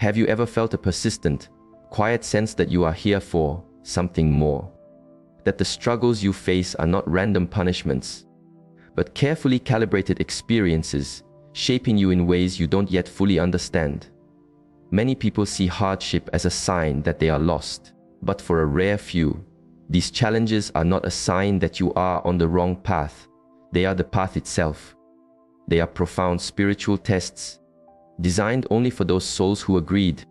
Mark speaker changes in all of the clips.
Speaker 1: Have you ever felt a persistent, quiet sense that you are here for something more? That the struggles you face are not random punishments, but carefully calibrated experiences shaping you in ways you don't yet fully understand. Many people see hardship as a sign that they are lost, but for a rare few, these challenges are not a sign that you are on the wrong path. They are the path itself. They are profound spiritual tests, designed only for those souls who agreed,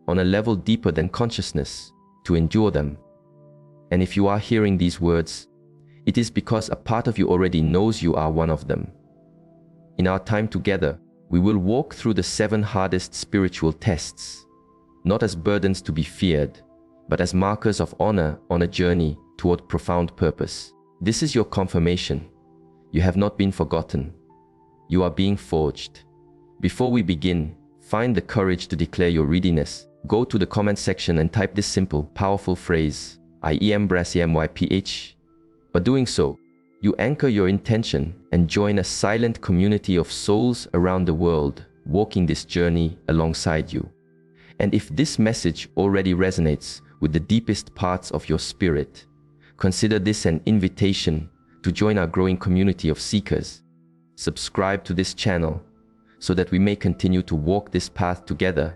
Speaker 1: on a level deeper than consciousness, to endure them. And if you are hearing these words, it is because a part of you already knows you are one of them. In our time together, we will walk through the 7 hardest spiritual tests, not as burdens to be feared, but as markers of honor on a journey toward profound purpose. This is your confirmation. You have not been forgotten. You are being forged. Before we begin, find the courage to declare your readiness. Go to the comment section and type this simple, powerful phrase, I am MYPH. By doing so, you anchor your intention and join a silent community of souls around the world, walking this journey alongside you. And if this message already resonates with the deepest parts of your spirit, consider this an invitation to join our growing community of seekers. Subscribe to this channel so that we may continue to walk this path together,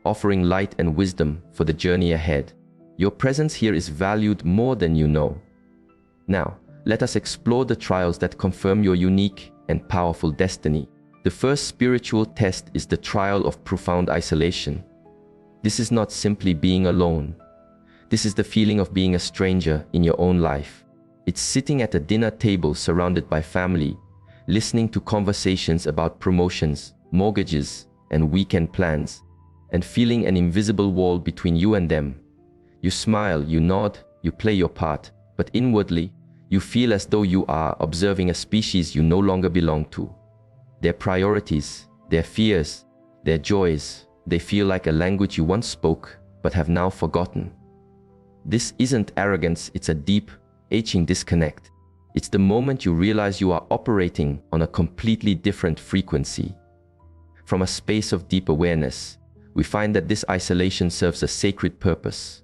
Speaker 1: offering light and wisdom for the journey ahead. Your presence here is valued more than you know. Now, let us explore the trials that confirm your unique and powerful destiny. The first spiritual test is the trial of profound isolation. This is not simply being alone. This is the feeling of being a stranger in your own life. It's sitting at a dinner table surrounded by family, listening to conversations about promotions, mortgages, and weekend plans, and feeling an invisible wall between you and them. You smile, you nod, you play your part, but inwardly, you feel as though you are observing a species you no longer belong to. Their priorities, their fears, their joys, they feel like a language you once spoke, but have now forgotten. This isn't arrogance, it's a deep, aching disconnect. It's the moment you realize you are operating on a completely different frequency. From a space of deep awareness, we find that this isolation serves a sacred purpose.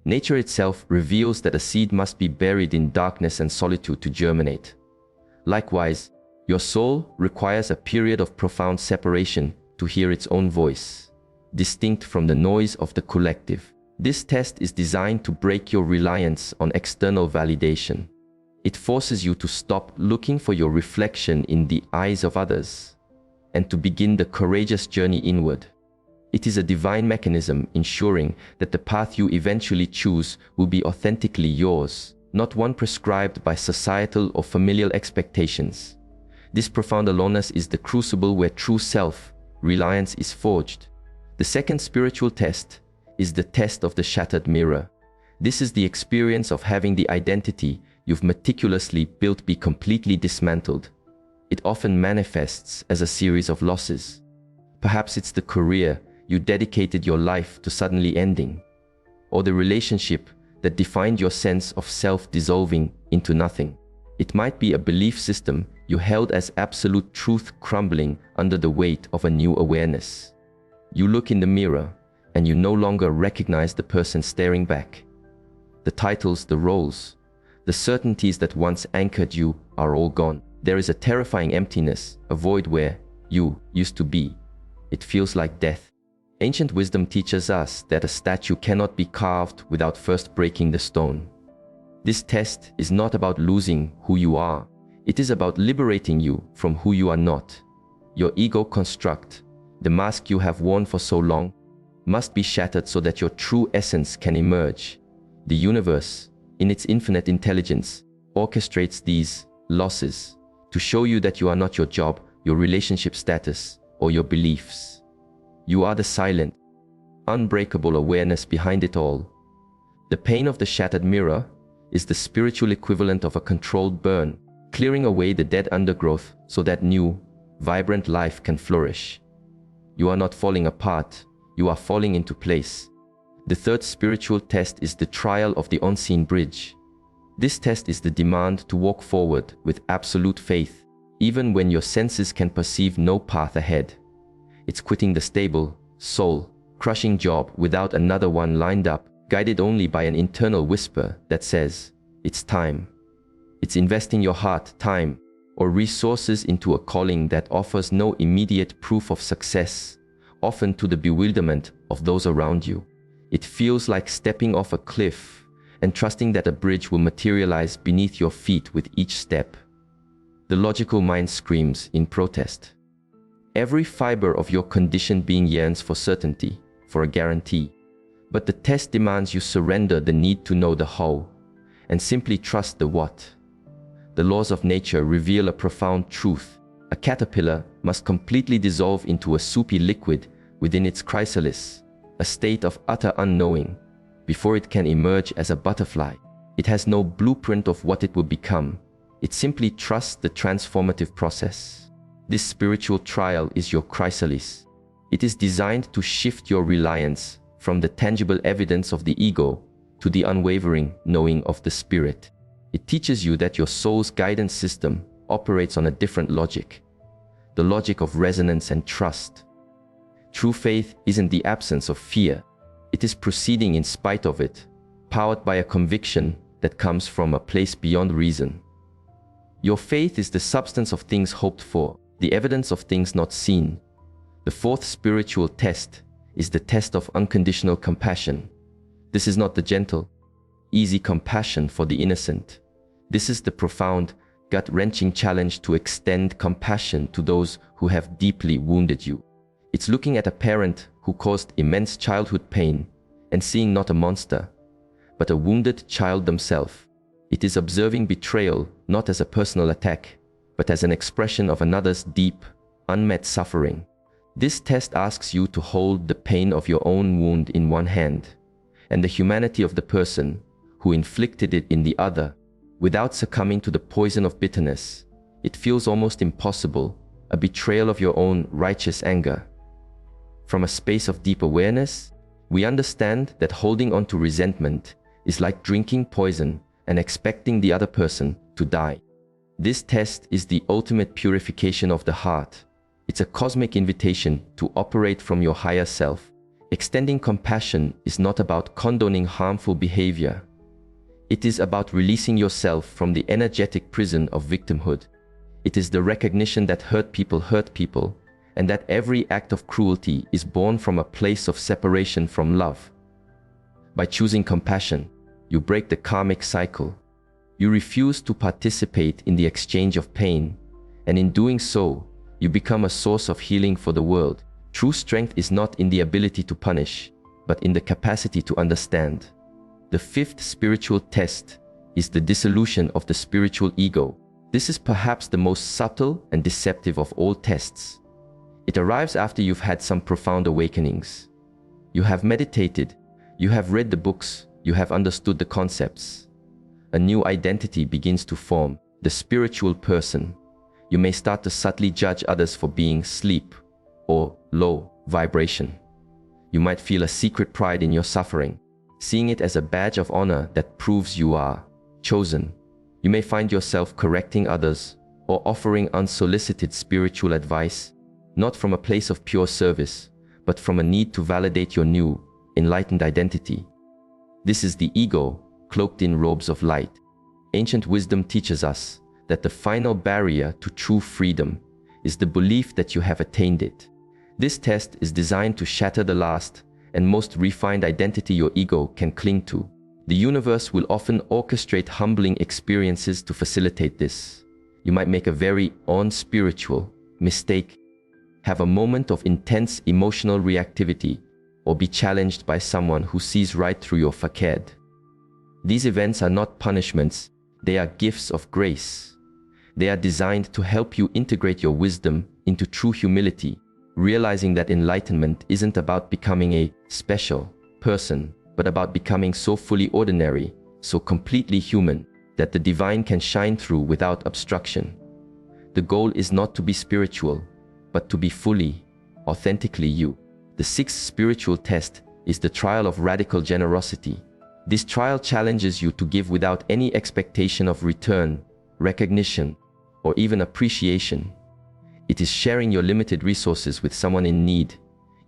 Speaker 1: Nature itself reveals that a seed must be buried in darkness and solitude to germinate. Likewise, your soul requires a period of profound separation to hear its own voice, distinct from the noise of the collective. This test is designed to break your reliance on external validation. It forces you to stop looking for your reflection in the eyes of others and to begin the courageous journey inward. It is a divine mechanism ensuring that the path you eventually choose will be authentically yours, not one prescribed by societal or familial expectations. This profound aloneness is the crucible where true self-reliance is forged. The second spiritual test is the test of the shattered mirror. This is the experience of having the identity you've meticulously built be completely dismantled. It often manifests as a series of losses. Perhaps it's the career you dedicated your life to suddenly ending, or the relationship that defined your sense of self dissolving into nothing. It might be a belief system you held as absolute truth crumbling under the weight of a new awareness. You look in the mirror and you no longer recognize the person staring back. The titles, the roles, the certainties that once anchored you are all gone. There is a terrifying emptiness, a void where you used to be. It feels like death. Ancient wisdom teaches us that a statue cannot be carved without first breaking the stone. This test is not about losing who you are. It is about liberating you from who you are not. Your ego construct, the mask you have worn for so long, must be shattered so that your true essence can emerge. The universe, in its infinite intelligence, orchestrates these losses to show you that you are not your job, your relationship status, or your beliefs. You are the silent, unbreakable awareness behind it all. The pain of the shattered mirror is the spiritual equivalent of a controlled burn, clearing away the dead undergrowth so that new, vibrant life can flourish. You are not falling apart, you are falling into place. The third spiritual test is the trial of the unseen bridge. This test is the demand to walk forward with absolute faith, even when your senses can perceive no path ahead. It's quitting the stable, soul, crushing job without another one lined up, guided only by an internal whisper that says, "It's time." It's investing your heart, time, or resources into a calling that offers no immediate proof of success, often to the bewilderment of those around you. It feels like stepping off a cliff and trusting that a bridge will materialize beneath your feet with each step. The logical mind screams in protest. Every fiber of your conditioned being yearns for certainty, for a guarantee. But the test demands you surrender the need to know the how and simply trust the what. The laws of nature reveal a profound truth. A caterpillar must completely dissolve into a soupy liquid within its chrysalis, a state of utter unknowing, before it can emerge as a butterfly. It has no blueprint of what it will become. It simply trusts the transformative process. This spiritual trial is your chrysalis. It is designed to shift your reliance from the tangible evidence of the ego to the unwavering knowing of the spirit. It teaches you that your soul's guidance system operates on a different logic, the logic of resonance and trust. True faith isn't the absence of fear. It is proceeding in spite of it, powered by a conviction that comes from a place beyond reason. Your faith is the substance of things hoped for, the evidence of things not seen. The fourth spiritual test is the test of unconditional compassion. This is not the gentle, easy compassion for the innocent. This is the profound, gut-wrenching challenge to extend compassion to those who have deeply wounded you. It's looking at a parent who caused immense childhood pain and seeing not a monster, but a wounded child themselves. It is observing betrayal not as a personal attack, but as an expression of another's deep, unmet suffering. This test asks you to hold the pain of your own wound in one hand and the humanity of the person who inflicted it in the other, without succumbing to the poison of bitterness. It feels almost impossible, a betrayal of your own righteous anger. From a space of deep awareness, we understand that holding on to resentment is like drinking poison and expecting the other person to die. This test is the ultimate purification of the heart. It's a cosmic invitation to operate from your higher self. Extending compassion is not about condoning harmful behavior. It is about releasing yourself from the energetic prison of victimhood. It is the recognition that hurt people, and that every act of cruelty is born from a place of separation from love. By choosing compassion, you break the karmic cycle. You refuse to participate in the exchange of pain, and in doing so, you become a source of healing for the world. True strength is not in the ability to punish, but in the capacity to understand. The fifth spiritual test is the dissolution of the spiritual ego. This is perhaps the most subtle and deceptive of all tests. It arrives after you've had some profound awakenings. You have meditated, you have read the books, you have understood the concepts. A new identity begins to form, the spiritual person. You may start to subtly judge others for being asleep or low vibration. You might feel a secret pride in your suffering, seeing it as a badge of honor that proves you are chosen. You may find yourself correcting others or offering unsolicited spiritual advice, not from a place of pure service, but from a need to validate your new, enlightened identity. This is the ego, cloaked in robes of light. Ancient wisdom teaches us that the final barrier to true freedom is the belief that you have attained it. This test is designed to shatter the last and most refined identity your ego can cling to. The universe will often orchestrate humbling experiences to facilitate this. You might make a very unspiritual mistake, have a moment of intense emotional reactivity, or be challenged by someone who sees right through your facade. These events are not punishments, they are gifts of grace. They are designed to help you integrate your wisdom into true humility, realizing that enlightenment isn't about becoming a special person, but about becoming so fully ordinary, so completely human, that the divine can shine through without obstruction. The goal is not to be spiritual, but to be fully, authentically you. The sixth spiritual test is the trial of radical generosity. This trial challenges you to give without any expectation of return, recognition, or even appreciation. It is sharing your limited resources with someone in need,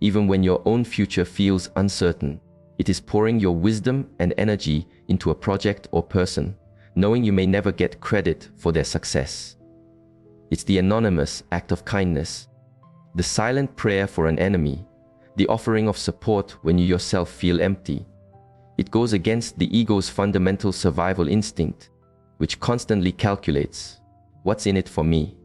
Speaker 1: even when your own future feels uncertain. It is pouring your wisdom and energy into a project or person, knowing you may never get credit for their success. It's the anonymous act of kindness, the silent prayer for an enemy, the offering of support when you yourself feel empty. It goes against the ego's fundamental survival instinct, which constantly calculates, what's in it for me?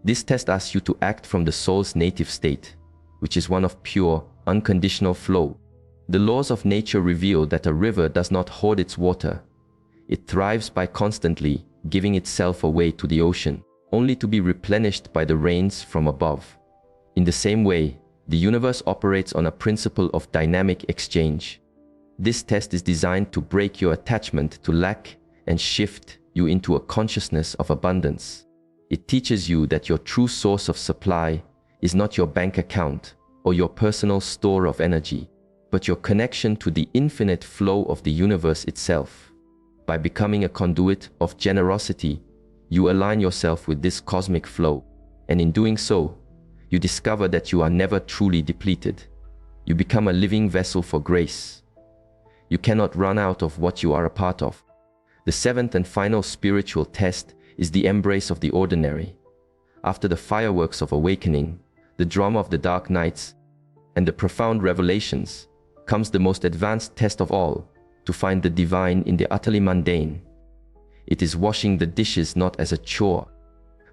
Speaker 1: This test asks you to act from the soul's native state, which is one of pure, unconditional flow. The laws of nature reveal that a river does not hoard its water. It thrives by constantly giving itself away to the ocean, only to be replenished by the rains from above. In the same way, the universe operates on a principle of dynamic exchange. This test is designed to break your attachment to lack and shift you into a consciousness of abundance. It teaches you that your true source of supply is not your bank account or your personal store of energy, but your connection to the infinite flow of the universe itself. By becoming a conduit of generosity, you align yourself with this cosmic flow, and in doing so, you discover that you are never truly depleted. You become a living vessel for grace. You cannot run out of what you are a part of. The seventh and final spiritual test is the embrace of the ordinary. After the fireworks of awakening, the drama of the dark nights, and the profound revelations, comes the most advanced test of all, to find the divine in the utterly mundane. It is washing the dishes not as a chore,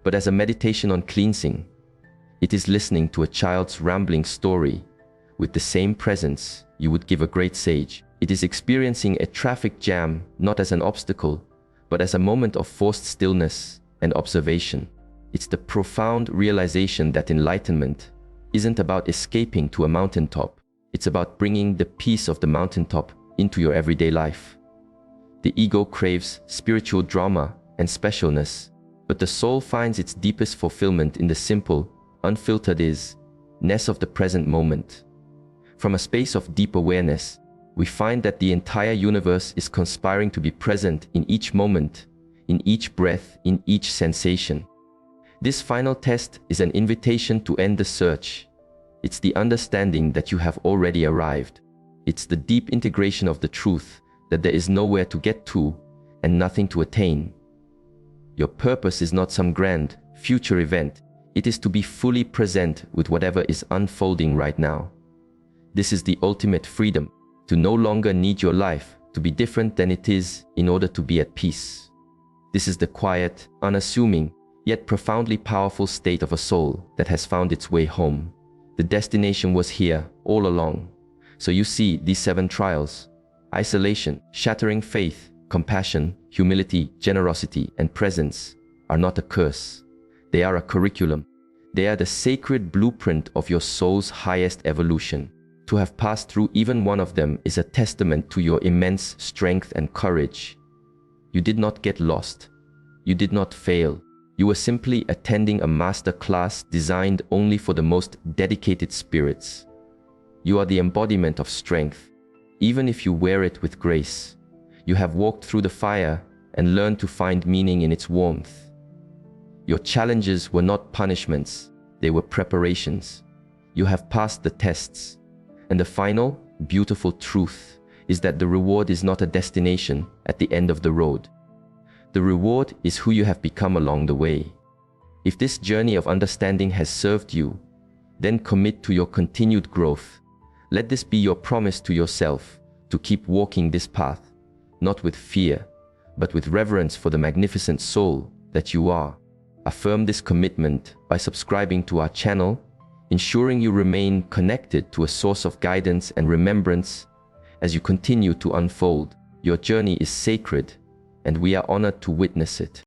Speaker 1: but as a meditation on cleansing. It is listening to a child's rambling story with the same presence you would give a great sage. It is experiencing a traffic jam not as an obstacle, but as a moment of forced stillness and observation. It's the profound realization that enlightenment isn't about escaping to a mountaintop. It's about bringing the peace of the mountaintop into your everyday life. The ego craves spiritual drama and specialness, but the soul finds its deepest fulfillment in the simple, unfiltered is-ness of the present moment. From a space of deep awareness, we find that the entire universe is conspiring to be present in each moment, in each breath, in each sensation. This final test is an invitation to end the search. It's the understanding that you have already arrived. It's the deep integration of the truth that there is nowhere to get to and nothing to attain. Your purpose is not some grand, future event. It is to be fully present with whatever is unfolding right now. This is the ultimate freedom, to no longer need your life to be different than it is in order to be at peace. This is the quiet, unassuming, yet profoundly powerful state of a soul that has found its way home. The destination was here all along. So you see, these 7 trials: isolation, shattering faith, compassion, humility, generosity, and presence are not a curse. They are a curriculum. They are the sacred blueprint of your soul's highest evolution. To have passed through even one of them is a testament to your immense strength and courage. You did not get lost. You did not fail. You were simply attending a master class designed only for the most dedicated spirits. You are the embodiment of strength, even if you wear it with grace. You have walked through the fire and learned to find meaning in its warmth. Your challenges were not punishments, they were preparations. You have passed the tests. And the final, beautiful truth is that the reward is not a destination at the end of the road. The reward is who you have become along the way. If this journey of understanding has served you, then commit to your continued growth. Let this be your promise to yourself to keep walking this path, not with fear, but with reverence for the magnificent soul that you are. Affirm this commitment by subscribing to our channel, ensuring you remain connected to a source of guidance and remembrance as you continue to unfold. Your journey is sacred, and we are honored to witness it.